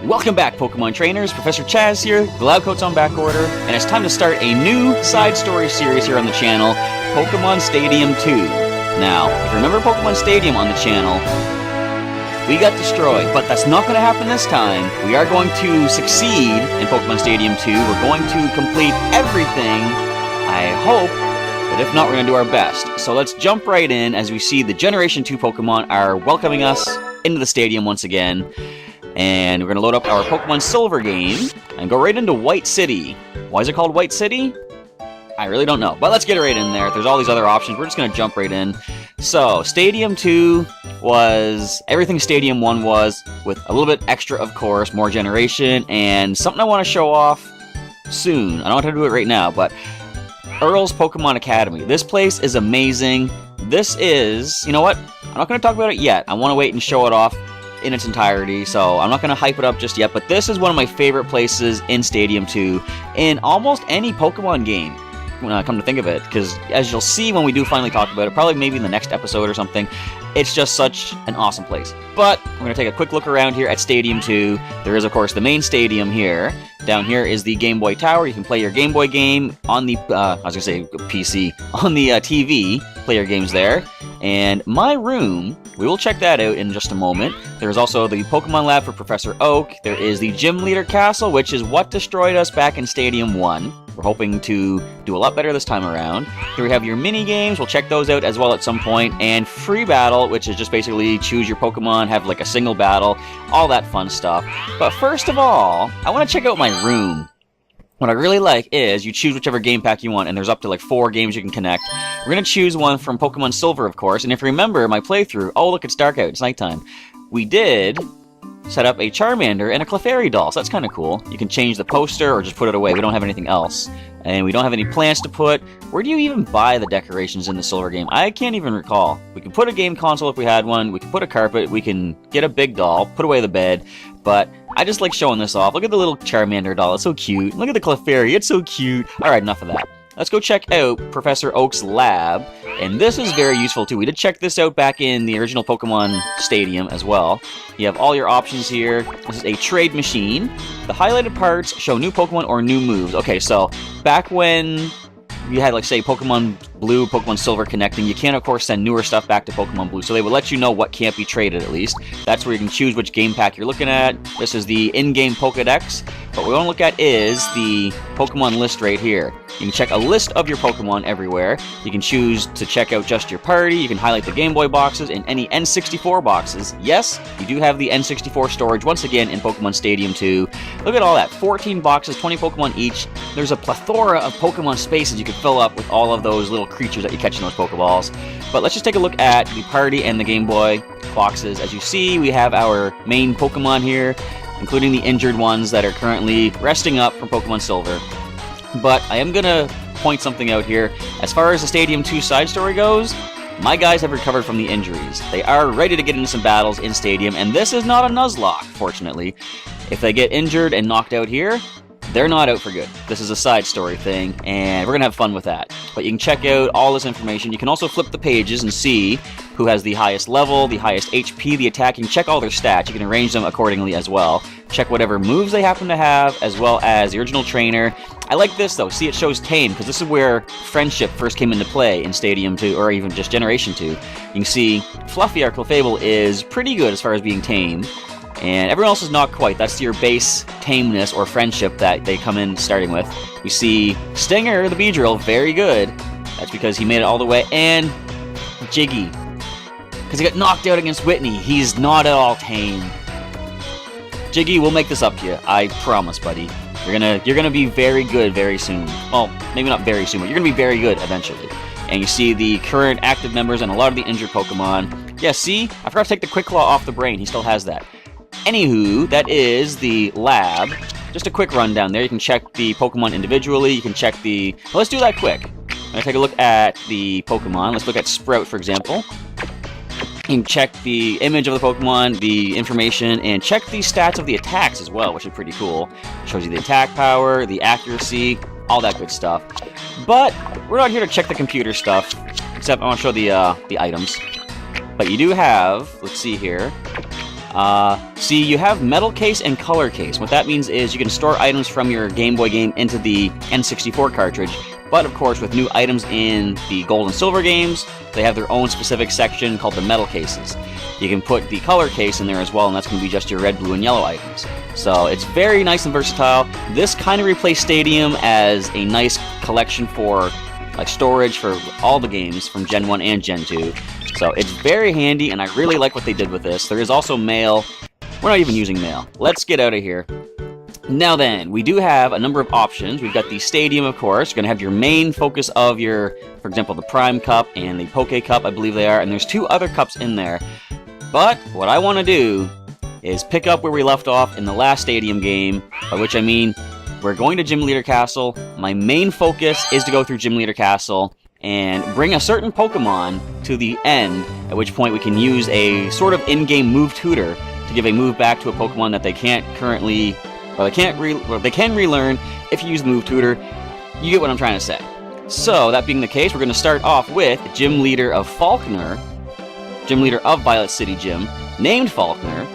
Welcome back, Pokemon Trainers. Professor Chaz here, the lab coat's on back order, and it's time to start a new side story series here on the channel, Pokémon Stadium 2. Now, if you remember Pokémon Stadium on the channel, we got destroyed, but that's not going to happen this time. We are going to succeed in Pokémon Stadium 2. We're going to complete everything, I hope, but if not, we're going to do our best. So let's jump right in as we see the Generation 2 Pokemon are welcoming us into the stadium once again. And we're going to load up our Pokemon Silver game and go right into White City. Why is it called White City? I really don't know, but let's get right in there. There's all these other options. We're just going to jump right in. So, Stadium 2 was everything Stadium 1 was, with a little bit extra, of course, more generation, and something I want to show off soon. I don't want to do it right now, but Earl's Pokemon Academy. This place is amazing. This is, you know what? I'm not going to talk about it yet. I want to wait and show it off in its entirety, so I'm not going to hype it up just yet, but this is one of my favorite places in Stadium 2 in almost any Pokemon game, when I come to think of it, because as you'll see when we do finally talk about it, probably maybe in the next episode or something, it's just such an awesome place. But we're going to take a quick look around here at Stadium 2. There is, of course, the main stadium here. Down here is the Game Boy Tower. You can play your Game Boy game on the, I was going to say PC, on the TV, play your games there. And my room, we will check that out in just a moment. There's also the Pokemon Lab for Professor Oak. There is the Gym Leader Castle, which is what destroyed us back in Stadium 1. We're hoping to do a lot better this time around. Here we have your mini games. We'll check those out as well at some point. And free battle, which is just basically choose your Pokemon, have like a single battle, all that fun stuff. But first of all, I want to check out my room. What I really like is you choose whichever game pack you want, and there's up to like 4 games you can connect. We're going to choose one from Pokemon Silver, of course, and if you remember my playthrough, oh look, it's dark out, it's nighttime. We did set up a Charmander and a Clefairy doll, so that's kind of cool. You can change the poster or just put it away. We don't have anything else. And we don't have any plants to put. Where do you even buy the decorations in the Silver game? I can't even recall. We can put a game console if we had one. We can put a carpet. We can get a big doll, put away the bed. But I just like showing this off. Look at the little Charmander doll. It's so cute. Look at the Clefairy. It's so cute. Alright, enough of that. Let's go check out Professor Oak's lab. And this is very useful too. We did check this out back in the original Pokemon Stadium as well. You have all your options here. This is a trade machine. The highlighted parts show new Pokemon or new moves. Okay, so back when you had, like, say, Pokemon Blue, Pokemon Silver connecting, you can, of course, send newer stuff back to Pokemon Blue, so they will let you know what can't be traded, at least. That's where you can choose which game pack you're looking at. This is the in-game Pokedex. What we want to look at is the Pokemon list right here. You can check a list of your Pokemon everywhere. You can choose to check out just your party. You can highlight the Game Boy boxes and any N64 boxes. Yes, you do have the N64 storage once again in Pokemon Stadium 2. Look at all that. 14 boxes, 20 Pokemon each. There's a plethora of Pokemon spaces you can fill up with all of those little creatures that you catch in those Pokeballs. But let's just take a look at the party and the Game Boy boxes. As you see, we have our main Pokemon here, including the injured ones that are currently resting up from Pokemon Silver. But I am going to point something out here. As far as the Stadium 2 side story goes, my guys have recovered from the injuries. They are ready to get into some battles in Stadium, and this is not a Nuzlocke, fortunately. If they get injured and knocked out here, they're not out for good. This is a side story thing, and we're going to have fun with that. But you can check out all this information. You can also flip the pages and see who has the highest level, the highest HP, the attack. You can check all their stats. You can arrange them accordingly as well. Check whatever moves they happen to have, as well as the original trainer. I like this, though. See, it shows Tame, because this is where friendship first came into play in Stadium 2, or even just Generation 2. You can see Fluffy, our Clefable, is pretty good as far as being tame. And everyone else is not quite. That's your base tameness or friendship that they come in starting with. We see Stinger, the Beedrill, very good. That's because he made it all the way. And Jiggy, because he got knocked out against Whitney. He's not at all tame. Jiggy, we'll make this up to you. I promise, buddy. You're gonna be very good very soon. Well, maybe not very soon, but you're gonna be very good eventually. And you see the current active members and a lot of the injured Pokemon. Yeah, see? I forgot to take the Quick Claw off the brain. He still has that. Anywho, that is the lab. Just a quick rundown there. You can check the Pokemon individually. You can check the... Well, let's do that quick. I'm going to take a look at the Pokemon. Let's look at Sprout, for example. You can check the image of the Pokemon, the information, and check the stats of the attacks as well, which is pretty cool. It shows you the attack power, the accuracy, all that good stuff. But we're not here to check the computer stuff, except I want to show the items. But you do have, let's see here, See, you have metal case and color case. What that means is you can store items from your Game Boy game into the N64 cartridge, but of course with new items in the Gold and Silver games, they have their own specific section called the metal cases. You can put the color case in there as well, and that's going to be just your red, blue, and yellow items. So it's very nice and versatile. This kind of replaced Stadium as a nice collection for like storage for all the games from Gen 1 and Gen 2. So it's very handy, and I really like what they did with this. There is also mail. We're not even using mail. Let's get out of here. Now then, we do have a number of options. We've got the Stadium, of course. You're going to have your main focus of your, for example, the Prime Cup and the Poké Cup, I believe they are. And there's 2 other cups in there. But what I want to do is pick up where we left off in the last Stadium game, by which I mean we're going to Gym Leader Castle. My main focus is to go through Gym Leader Castle and bring a certain Pokemon to the end, at which point we can use a sort of in-game move tutor to give a move back to a Pokemon that they can't currently, or they can relearn if you use the move tutor. You get what I'm trying to say. So, that being the case, we're going to start off with Gym Leader of Falkner, Gym Leader of Violet City Gym, named Falkner.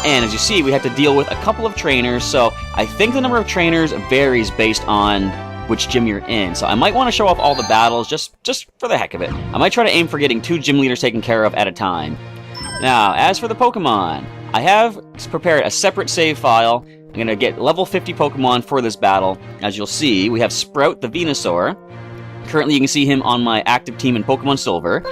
And as you see, we have to deal with a couple of trainers, so I think the number of trainers varies based on which gym you're in. So I might want to show off all the battles just for the heck of it. I might try to aim for getting 2 gym leaders taken care of at a time. Now, as for the Pokemon, I have prepared a separate save file. I'm going to get level 50 Pokemon for this battle. As you'll see, we have Sprout the Venusaur. Currently, you can see him on my active team in Pokemon Silver.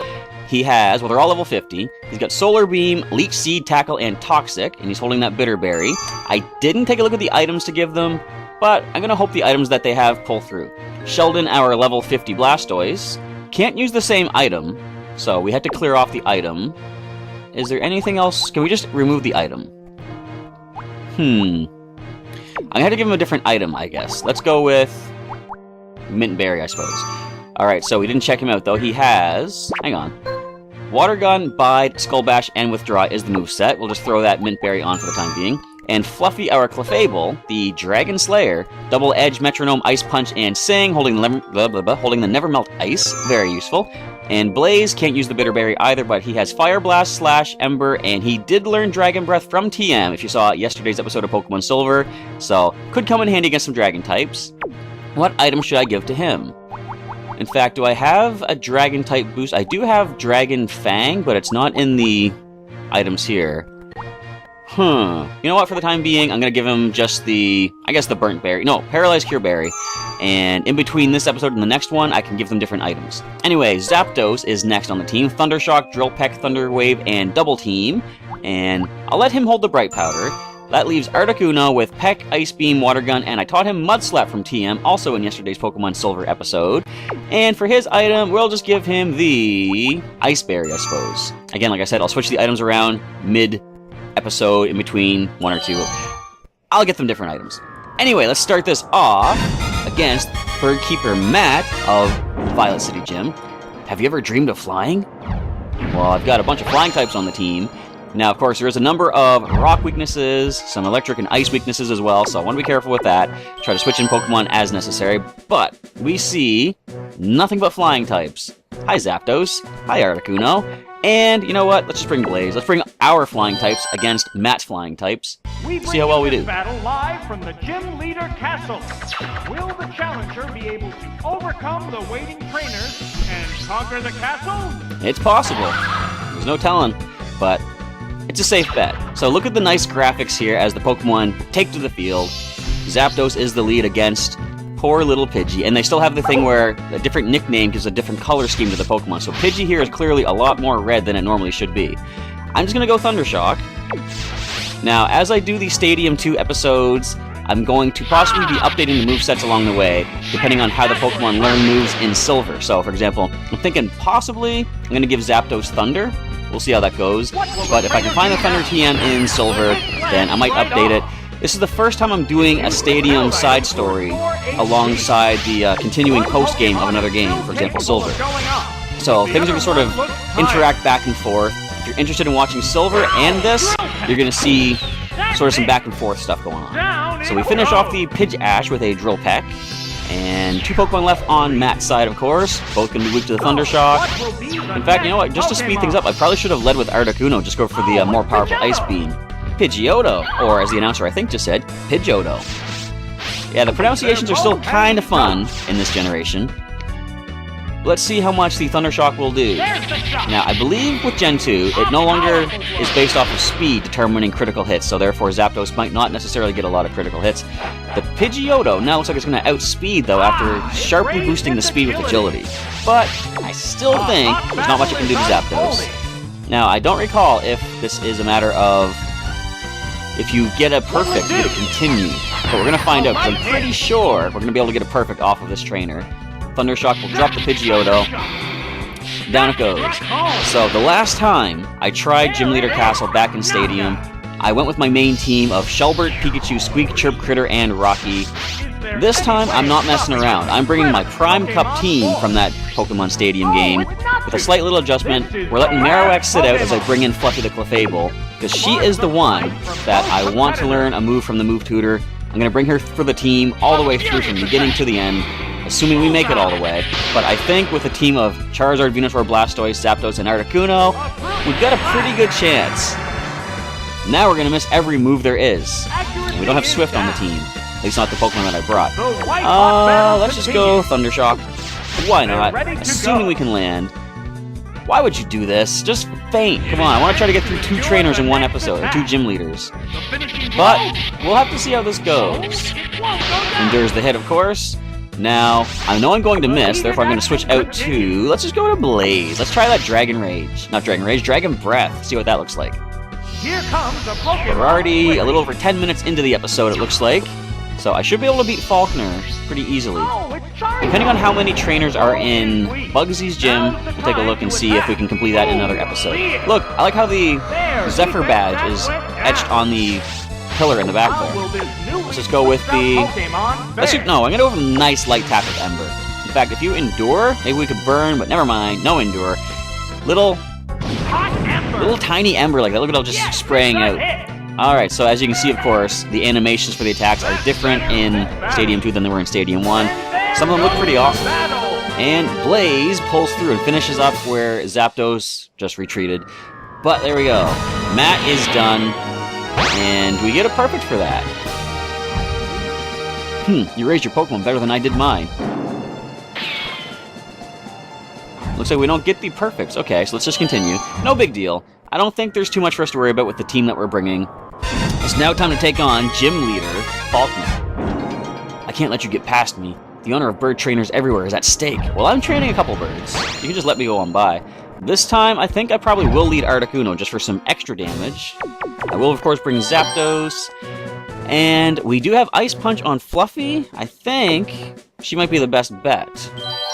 He has, well, they're all level 50. He's got Solar Beam, Leech Seed, Tackle, and Toxic, and he's holding that Bitter Berry. I didn't take a look at the items to give them, but I'm going to hope the items that they have pull through. Sheldon, our level 50 Blastoise, can't use the same item, so we had to clear off the item. Is there anything else? Can we just remove the item? I'm going to have to give him a different item, I guess. Let's go with Mint Berry, I suppose. Alright, so we didn't check him out, though. He has... hang on. Water Gun, Bide, Skull Bash, and Withdraw is the moveset. We'll just throw that Mint Berry on for the time being. And Fluffy, our Clefable, the Dragon Slayer, Double Edge, Metronome, Ice Punch, and Sing, holding the Never Melt Ice. Very useful. And Blaze can't use the Bitter Berry either, but he has Fire Blast, Slash, Ember, and he did learn Dragon Breath from TM, if you saw yesterday's episode of Pokemon Silver. So, could come in handy against some Dragon types. What item should I give to him? In fact, do I have a Dragon-type boost? I do have Dragon Fang, but it's not in the items here. You know what, for the time being, I'm going to give him just the, I guess the Burnt Berry. No, Paralyzed Cure Berry. And in between this episode and the next one, I can give them different items. Anyway, Zapdos is next on the team. Thundershock, Drill Peck, Thunder Wave, and Double Team. And I'll let him hold the Bright Powder. That leaves Articuno with Peck, Ice Beam, Water Gun, and I taught him Mud Slap from TM, also in yesterday's Pokemon Silver episode. And for his item, we'll just give him the Ice Berry, I suppose. Again, like I said, I'll switch the items around mid-episode, in between one or two. I'll get them different items. Anyway, let's start this off against Birdkeeper Matt of Violet City Gym. Have you ever dreamed of flying? Well, I've got a bunch of flying types on the team. Now, of course, there is a number of rock weaknesses, some electric and ice weaknesses as well, so I want to be careful with that. Try to switch in Pokemon as necessary, but we see nothing but flying types. Hi, Zapdos. Hi, Articuno. And, you know what? Let's just bring Blaze. Let's bring our flying types against Matt's flying types. See how well we do. Battle live from the Gym Leader Castle. Will the challenger be able to overcome the waiting trainers and conquer the castle? It's possible. There's no telling, but it's a safe bet. So look at the nice graphics here as the Pokemon take to the field. Zapdos is the lead against poor little Pidgey, and they still have the thing where a different nickname gives a different color scheme to the Pokemon. So Pidgey here is clearly a lot more red than it normally should be. I'm just going to go Thundershock. Now, as I do these Stadium 2 episodes, I'm going to possibly be updating the movesets along the way, depending on how the Pokemon learn moves in Silver. So, for example, I'm thinking possibly I'm going to give Zapdos Thunder. We'll see how that goes. But if I can find the Thunder TM in Silver, then I might update it. This is the first time I'm doing a Stadium side story alongside the continuing post-game of another game, for example, Silver. So things are going to sort of interact back and forth. If you're interested in watching Silver and this, you're going to see sort of some back and forth stuff going on. So we finish off the Pidgeash with a Drill Peck. And 2 Pokemon left on Matt's side, of course. Both going to be weak to the Thundershock. In fact, you know what? Just to speed things up, I probably should have led with Articuno. Just go for the more powerful Ice Beam. Pidgeotto, or as the announcer I think just said, Pidgeotto. Yeah, the pronunciations are still kind of fun in this generation. Let's see how much the Thunder Shock will do. Now, I believe with Gen 2, it no longer is based off of speed determining critical hits, so therefore Zapdos might not necessarily get a lot of critical hits. The Pidgeotto now looks like it's going to outspeed, though, after sharply boosting the speed with agility. But I still think there's not much it can do to Zapdos. Now, I don't recall if this is a matter of if you get a perfect, you get to continue. But we're going to find out, because I'm pretty sure we're going to be able to get a perfect off of this trainer. Thunder Shock will drop the Pidgeotto. Down it goes. So the last time I tried Gym Leader Castle back in Stadium, I went with my main team of Shelbert, Pikachu, Squeak, Chirp, Critter, and Rocky. This time, I'm not messing around. I'm bringing my Prime Cup team from that Pokemon Stadium game. With a slight little adjustment, we're letting Marowak sit out as I bring in Fluffy the Clefable, because she is the one that I want to learn a move from the Move Tutor. I'm going to bring her for the team all the way through from beginning to the end, assuming we make it all the way. But I think with a team of Charizard, Venusaur, Blastoise, Zapdos, and Articuno, we've got a pretty good chance. Now we're going to miss every move there is. And we don't have Swift on the team. At least not the Pokemon that I brought. Let's just go Thunder Shock. Why not? Assuming we can land. Why would you do this? Just faint. Come on, I want to try to get through 2 trainers in one episode, or 2 gym leaders. But we'll have to see how this goes. Endures the hit, of course. Now, I know I'm going to miss, therefore I'm going to switch out to... Let's just go to Blaze. Let's try that Dragon Rage. Not Dragon Rage, Dragon Breath. See what that looks like. Here comes a Pokemon. We're already a little over 10 minutes into the episode, it looks like. So I should be able to beat Faulkner pretty easily. Depending on how many trainers are in Bugsy's gym, we'll take a look and see if we can complete that in another episode. Look, I like how the Zephyr badge is etched on the pillar in the back there. Let's just go with the... I'm going to go with a nice light tap of Ember. In fact, if you endure, maybe we could burn, but never mind, no endure. Little tiny Ember like that. Look at it all just spraying out. Alright, so as you can see, of course, the animations for the attacks are different in Stadium 2 than they were in Stadium 1. Some of them look pretty awesome. And Blaze pulls through and finishes up where Zapdos just retreated. But there we go. Matt is done, and we get a perfect for that. You raised your Pokemon better than I did mine. Looks like we don't get the perfects. Okay, so let's just continue. No big deal. I don't think there's too much for us to worry about with the team that we're bringing. It's now time to take on Gym Leader Faulkner. I can't let you get past me. The honor of bird trainers everywhere is at stake. Well, I'm training a couple birds. You can just let me go on by. This time, I think I probably will lead Articuno just for some extra damage. I will, of course, bring Zapdos. And we do have Ice Punch on Fluffy. I think she might be the best bet.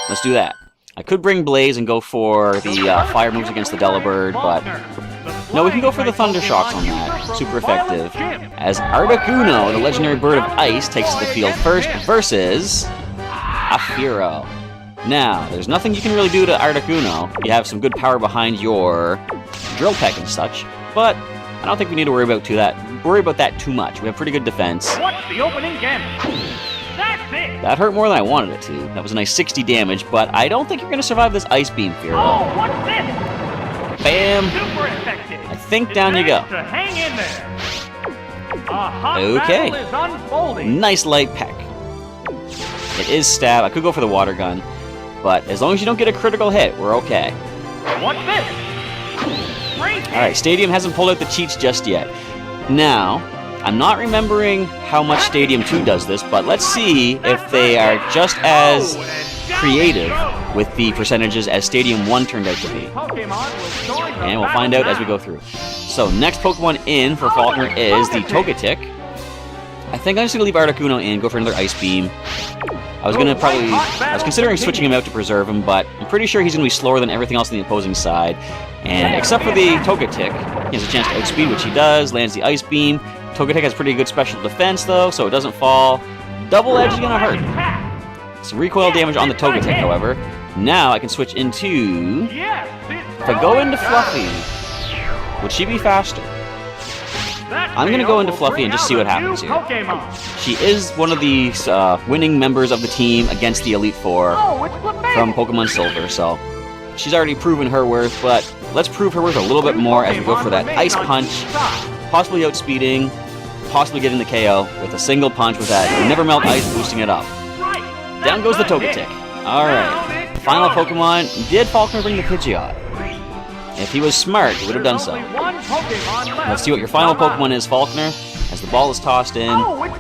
Let's do that. I could bring Blaze and go for the fire moves against the Delibird, but... No, we can go for the Thunder Shocks on that. Super effective. As Articuno, the legendary bird of ice, takes to the field first versus... a Fearow. Now, there's nothing you can really do to Articuno. You have some good power behind your Drill Peck and such, but I don't think we need to worry about that too much. We have pretty good defense. What's the opening damage? That's it. That hurt more than I wanted it to. That was a nice 60 damage, but I don't think you're going to survive this Ice Beam, Fearow. Oh, what's this? Bam! Super effective. I think down you go. To hang in there. A hot Okay. battle is unfolding. Nice light peck. It is stab. I could go for the water gun, but as long as you don't get a critical hit, we're okay. What's this? Alright, Stadium hasn't pulled out the cheats just yet. Now, I'm not remembering how much Stadium 2 does this, but let's see if they are just as creative with the percentages as Stadium 1 turned out to be. And we'll find out as we go through. So, next Pokemon in for Faulkner is the Togetic. I think I'm just going to leave Articuno in, go for another Ice Beam. I was considering switching him out to preserve him, but I'm pretty sure he's going to be slower than everything else on the opposing side. And except for the Togetic, he has a chance to outspeed, which he does, lands the Ice Beam. Togetic has pretty good special defense, though, so it doesn't fall. Double Edge is going to hurt. Some recoil damage on the Togetic, however. Now I can switch into... If I go into Fluffy, would she be faster? I'm going to go into Fluffy and just see what happens here. She is one of the winning members of the team against the Elite Four from Pokemon Silver, so she's already proven her worth, but let's prove her worth a little bit more as we go for that Ice Punch. possibly outspeeding, possibly getting the KO with a single punch with that Never Melt Ice boosting it up. Down goes the Togetic. Alright, final Pokemon. Did Faulkner bring the Pidgeot? If he was smart, he would have done so. Let's see what your final Pokemon is, Faulkner, as the ball is tossed in.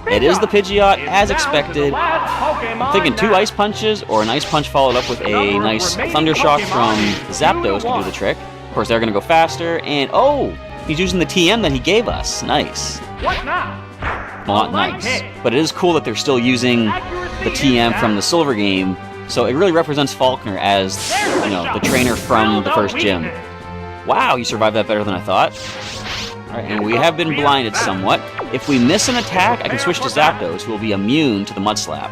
It is the Pidgeot, as expected. I'm thinking 2 Ice Punches, or an Ice Punch followed up with a nice Thunder Shock from Zapdos to do the trick. Of course, they're going to go faster, and oh! He's using the TM that he gave us. Nice. What now? Well, not nice. But it is cool that they're still using the TM from the Silver game, so it really represents Faulkner as, you know, the trainer from the first gym. Wow, you survived that better than I thought. Alright, and we have been blinded somewhat. If we miss an attack, I can switch to Zapdos, who will be immune to the Mud Slap.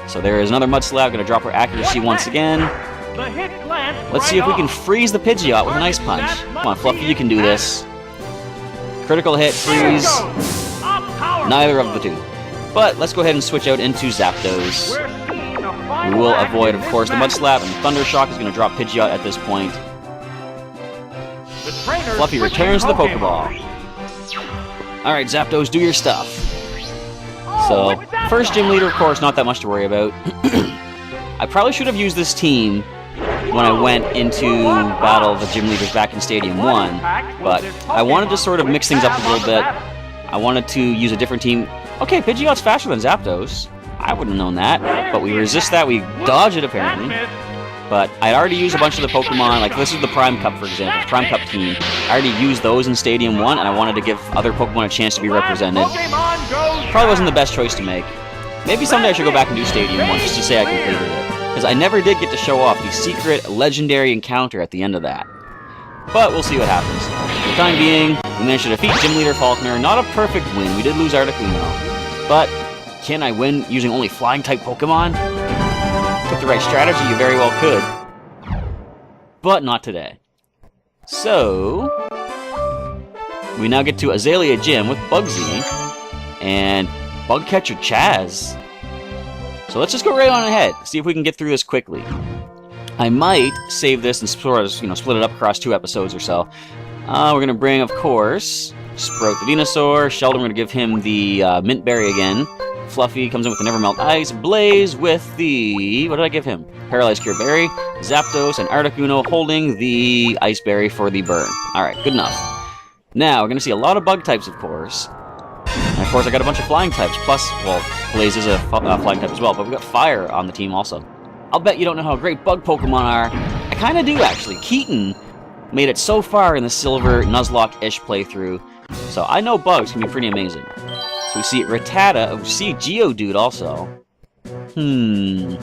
So there is another Mud Slap, going to drop our accuracy once again. Let's see if we can freeze the Pidgeot with an Ice Punch. Come on, Fluffy, you can do this. Critical hit, freeze. Neither of the two. But let's go ahead and switch out into Zapdos. We will avoid, of course, the Mud Slap, and Thunder Shock is going to drop Pidgeot at this point. Fluffy returns to the Pokeball. Alright, Zapdos, do your stuff. So, first gym leader, of course, not that much to worry about. I probably should have used this team when I went into battle the gym leaders back in Stadium 1, but I wanted to sort of mix things up a little bit. I wanted to use a different team. Okay, Pidgeot's faster than Zapdos. I wouldn't have known that, but we resist that. We dodge it, apparently. But I'd already used a bunch of the Pokemon, like this is the Prime Cup, for example, the Prime Cup team. I already used those in Stadium 1, and I wanted to give other Pokemon a chance to be represented. Probably wasn't the best choice to make. Maybe someday I should go back and do Stadium 1, just to say I completed it. Because I never did get to show off the secret legendary encounter at the end of that. But we'll see what happens. For the time being, we managed to defeat Gym Leader Faulkner. Not a perfect win, we did lose Articuno. But can I win using only Flying-type Pokemon? With the right strategy, you very well could. But not today. So, we now get to Azalea Gym with Bugsy and Bugcatcher Chaz. So let's just go right on ahead, see if we can get through this quickly. I might save this and sort of, split it up across 2 episodes or so. We're going to bring, of course, Sprout the Venusaur. Sheldon, we're going to give him the Mint Berry again. Fluffy comes in with the Never Melt Ice. Blaze with the... what did I give him? Paralyzed Cure Berry. Zapdos and Articuno holding the Ice Berry for the burn. Alright, good enough. Now, we're going to see a lot of Bug types, of course. And of course, I got a bunch of Flying types. Plus, well, Blaze is a Flying type as well, but we've got Fire on the team also. I'll bet you don't know how great Bug Pokemon are. I kind of do, actually. Keaton made it so far in the Silver Nuzlocke-ish playthrough, so I know Bugs can be pretty amazing. So we see Rattata, we see Geodude also. I'm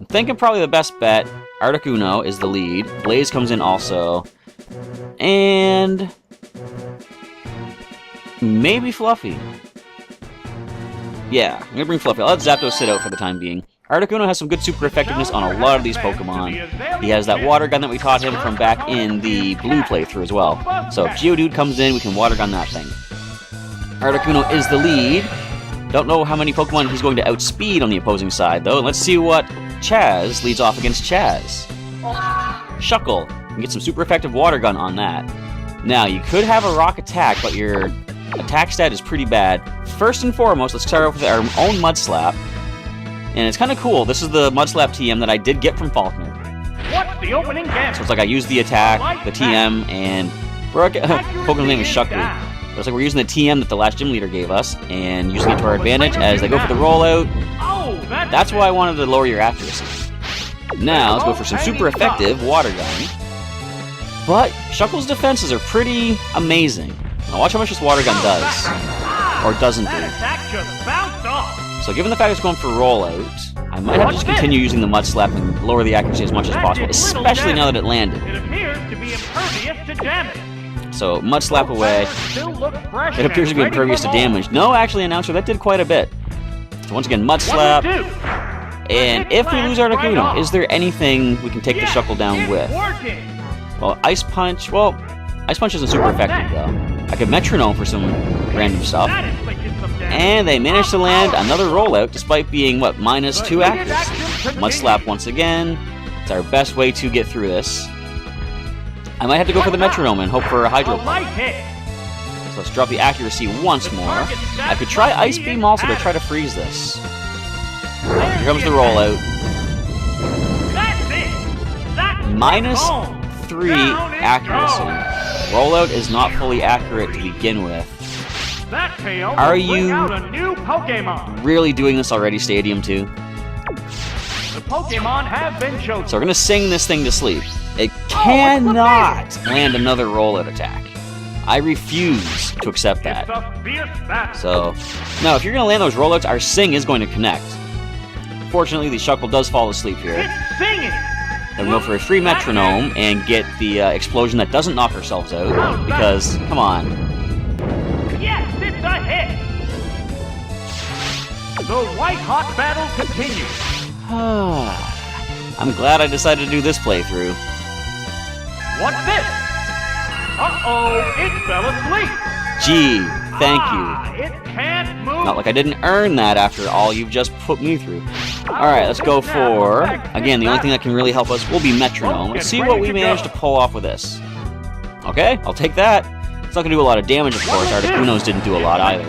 thinking probably the best bet, Articuno is the lead. Blaze comes in also. And... maybe Fluffy. Yeah, I'm gonna bring Fluffy. I'll let Zapdos sit out for the time being. Articuno has some good super effectiveness on a lot of these Pokemon. He has that water gun that we taught him from back in the Blue playthrough as well. So if Geodude comes in, we can water gun that thing. Articuno is the lead. Don't know how many Pokemon he's going to outspeed on the opposing side, though. Let's see what Chaz leads off against Chaz. Shuckle. You can get some super effective water gun on that. Now, you could have a rock attack, but your attack stat is pretty bad. First and foremost, let's start off with our own Mud Slap. And it's kind of cool. This is the Mud Slap TM that I did get from Faulkner. What's the opening game? So it's like I used the attack, the TM, and... Pokemon's name is Shuckle. It's like we're using the TM that the last gym leader gave us, and using it to our advantage as they go for the rollout. That's why I wanted to lower your accuracy. Now, let's go for some super effective water gun. But Shuckle's defenses are pretty amazing. Now watch how much this water gun does. Or doesn't do. So given the fact it's going for rollout, I might have to just continue using the Mud Slap and lower the accuracy as much as possible, especially now that it landed. It appears to be impervious to damage. So, Mud Slap away. It appears to be impervious to damage. No, actually, Announcer, that did quite a bit. So once again, Mud Slap. And if we lose Articuno, is there anything we can take the Shuckle down with? Well, Ice Punch... well, Ice Punch isn't super effective, though. I could Metronome for some random stuff. And they managed to land another rollout, despite being, what, -2 accuracy. Mud Slap once again. It's our best way to get through this. I might have to go for the Metronome and hope for a Hydro Pump. So let's drop the accuracy once more. I could try Ice Beam also to try to freeze this. Here comes the rollout. -3 accuracy. Rollout is not fully accurate to begin with. Are you really doing this already, Stadium 2? The Pokemon have been chosen. So we're gonna sing this thing to sleep. It cannot land another rollout attack. I refuse to accept that. So, no, if you're gonna land those rollouts, our sing is going to connect. Fortunately, the Shuckle does fall asleep here. It's singing. Then we'll go for a free metronome and get the explosion that doesn't knock ourselves out. Because, come on. Yes, it's a hit. The white-hot battle continues. I'm glad I decided to do this playthrough. What's this? Uh-oh, it fell asleep. Gee, thank you. It can't move. Not like I didn't earn that after all you've just put me through. Alright, let's go for... Again, the only thing that can really help us will be metronome. Let's see what we manage to pull off with this. Okay, I'll take that. It's not going to do a lot of damage, of course. Articuno's didn't do a lot either.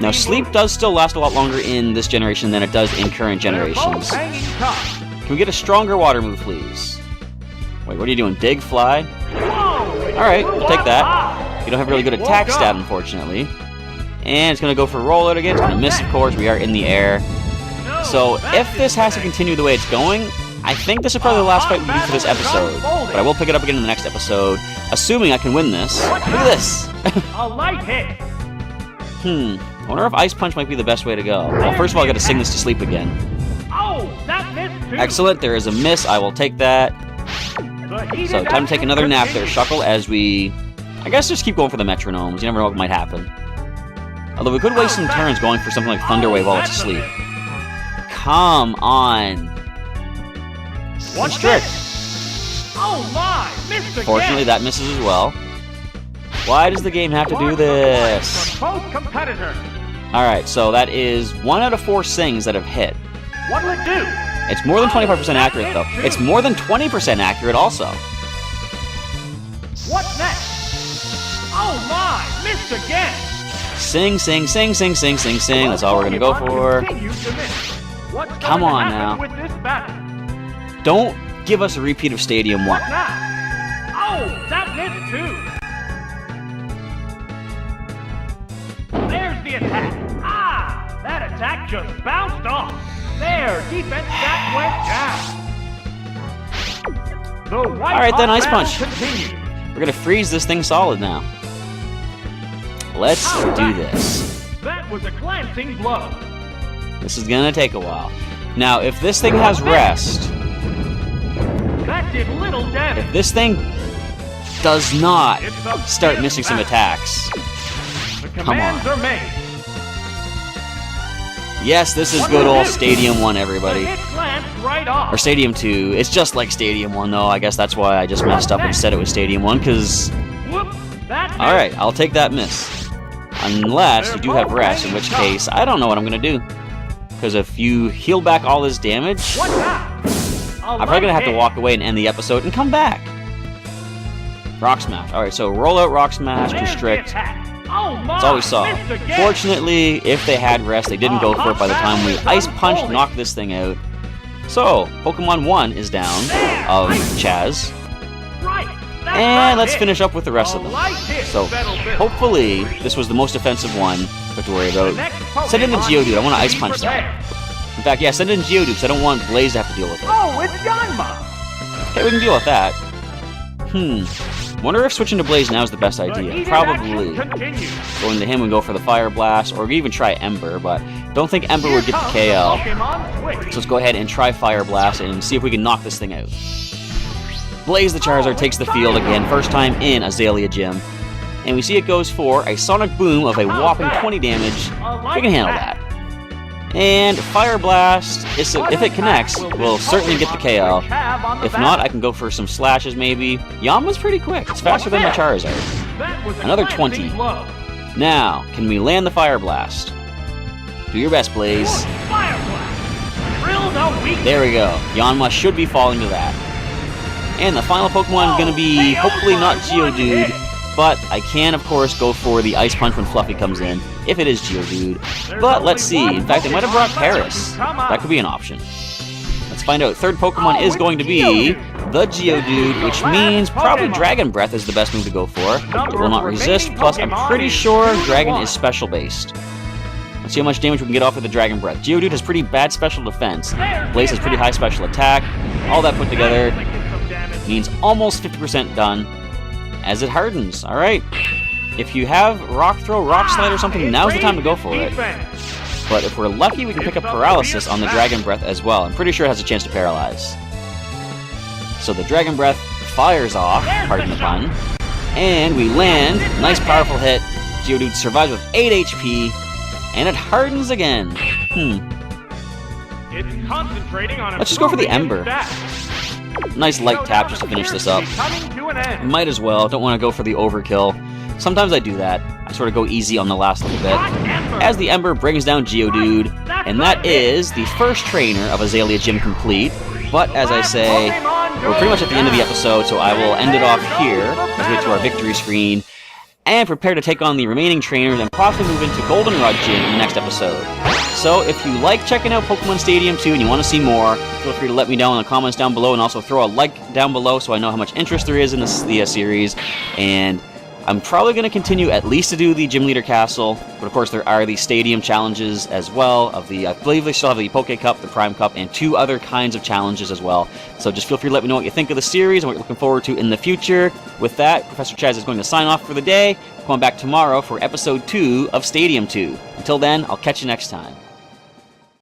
Now, sleep does still last a lot longer in this generation than it does in current generations. Can we get a stronger water move, please? Wait, what are you doing? Dig? Fly? Alright, we'll take that. You don't have a really good attack stat, unfortunately. And it's going to go for rollout again. It's going to miss, of course. We are in the air. So, if this has to continue the way it's going, I think this is probably the last fight we do for this episode. But I will pick it up again in the next episode, assuming I can win this. Look at this! A light hit. I wonder if Ice Punch might be the best way to go. Well, first of all, I gotta sing this to sleep again. Oh, that missed too. Excellent, there is a miss. I will take that. So, time to take another nap there, Shuckle, as we... I guess just keep going for the metronomes. You never know what might happen. Although we could waste some turns going for something like Thunder Wave while it's asleep. Come on. What's this? Oh my, missed again. Fortunately, that misses as well. Why does the game have to do this? Both competitors. Alright, so that is 1 out of 4 sings that have hit. What'll it do? It's more than 25% accurate, though. It's more than 20% accurate, also. What's next? Oh my, missed again. Sing, sing, sing, sing, sing, sing, sing. That's all we're gonna go for. Come on now. Don't give us a repeat of Stadium 1. Oh, that missed too. There's the attack. Ah, that attack just bounced off. There, defense stat went down. Alright then, Ice Punch. We're gonna freeze this thing solid now. Let's do this. That was a glancing blow. This is gonna take a while. Now, if this thing has rest, that did little damage. If this thing does not start missing some attacks, come on. Yes, this is good old Stadium 1, everybody. Or Stadium 2. It's just like Stadium 1, though. I guess that's why I just messed up and said it was Stadium 1, because... Alright, I'll take that miss. Unless you do have rest, in which case, I don't know what I'm going to do. Because if you heal back all this damage, I'm probably going to have to walk away and end the episode and come back. Rock Smash. Alright, so roll out Rock Smash, Constrict. That's all we saw. Fortunately, if they had rest, they didn't go for it by the time we Ice Punched, knocked this thing out. So, Pokemon 1 is down of Chaz. And let's finish up with the rest of them. So, hopefully, this was the most offensive one to worry about. Send in the Geodude. I want to Ice Punch that. In fact, yeah, send in Geodude, because I don't want Blaze to have to deal with it. Oh, it's Yanma! Okay, we can deal with that. Wonder if switching to Blaze now is the best idea. Probably. Going to him and go for the Fire Blast, or even try Ember, but don't think Ember would get the KO. So let's go ahead and try Fire Blast and see if we can knock this thing out. Blaze the Charizard takes the field again, first time in Azalea Gym. And we see it goes for a Sonic Boom of a whopping 20 damage. We can handle that. And Fire Blast, if it connects, will certainly get the KO. If not, I can go for some slashes maybe. Yanma's pretty quick. It's faster than my Charizard. Another 20. Now, can we land the Fire Blast? Do your best, Blaze. There we go. Yanma should be falling to that. And the final Pokemon is going to be, hopefully not Geodude, but I can, of course, go for the Ice Punch when Fluffy comes in, if it is Geodude. But let's see. In fact, they might have brought Paris. That could be an option. Let's find out. Third Pokemon is going to be the Geodude, which means probably Dragon Breath is the best move to go for. It will not resist, plus I'm pretty sure Dragon is special-based. Let's see how much damage we can get off with the Dragon Breath. Geodude has pretty bad special defense. Blaze has pretty high special attack. All that put together means almost 50% done as it hardens. Alright. If you have Rock Throw, Rock Slide, or something, now's the time to go for it. But if we're lucky, we can pick up Paralysis on the Dragon Breath as well. I'm pretty sure it has a chance to paralyze. So the Dragon Breath fires off, pardon the pun, and we land. Nice powerful hit. Geodude survives with 8 HP, and it hardens again. Let's just go for the Ember. Nice light tap just to finish this up. Might as well. Don't want to go for the overkill. Sometimes I do that. I sort of go easy on the last little bit. As the Ember brings down Geodude, and that is the first trainer of Azalea Gym complete. But as I say, we're pretty much at the end of the episode, so I will end it off here as we get to our victory screen and prepare to take on the remaining trainers and possibly move into Goldenrod Gym in the next episode. So if you like checking out Pokemon Stadium 2 and you want to see more, feel free to let me know in the comments down below, and also throw a like down below so I know how much interest there is in this series. And I'm probably going to continue at least to do the Gym Leader Castle, but of course there are the Stadium challenges as well. I believe they still have the Poke Cup, the Prime Cup, and 2 other kinds of challenges as well. So just feel free to let me know what you think of the series and what you're looking forward to in the future. With that, Professor Chaz is going to sign off for the day. Come on back tomorrow for Episode 2 of Stadium 2. Until then, I'll catch you next time.